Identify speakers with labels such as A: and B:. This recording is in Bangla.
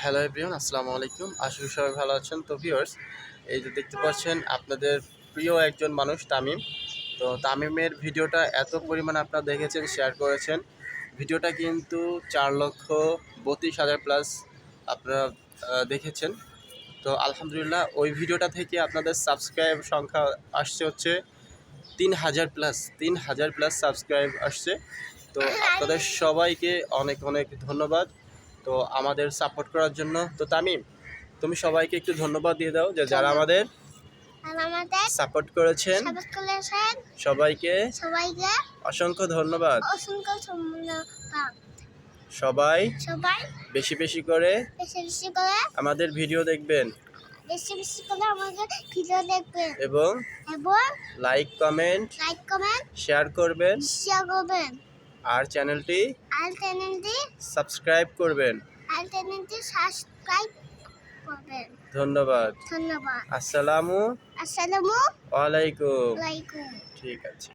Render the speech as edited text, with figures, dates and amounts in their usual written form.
A: হ্যালো এভরিওয়ান, আসসালামু আলাইকুম। আশা করি সবাই ভালো আছেন। তো ভিউয়ার্স, এই যে দেখতে পাচ্ছেন আপনাদের প্রিয় একজন মানুষ তামিম। তো তামিমের ভিডিওটা এত পরিমাণে আপনারা দেখেছেন, শেয়ার করেছেন। ভিডিওটা কিন্তু 4,32,000 প্লাস আপনারা দেখেছেন। তো আলহামদুলিল্লাহ, ওই ভিডিওটা থেকে আপনাদের সাবস্ক্রাইব সংখ্যা আসছে হচ্ছে 3,000 প্লাস। 3,000 প্লাস সাবস্ক্রাইব আসছে। তো আপনাদের সবাইকে অনেক অনেক ধন্যবাদ তো আমাদের সাপোর্ট করার জন্য। তো তামিম, তুমি সবাইকে একটু ধন্যবাদ দিয়ে দাও যে যারা আমাদের সাপোর্ট করেছেন। সবাইকে অসংখ্য ধন্যবাদ। সবাই বেশি বেশি করে আমাদের ভিডিও দেখবেন এবং লাইক কমেন্ট শেয়ার করবেন আর চ্যানেলটি সাবস্ক্রাইব করবেন। ধন্যবাদ। আসসালামু আলাইকুম। ঠিক আছে।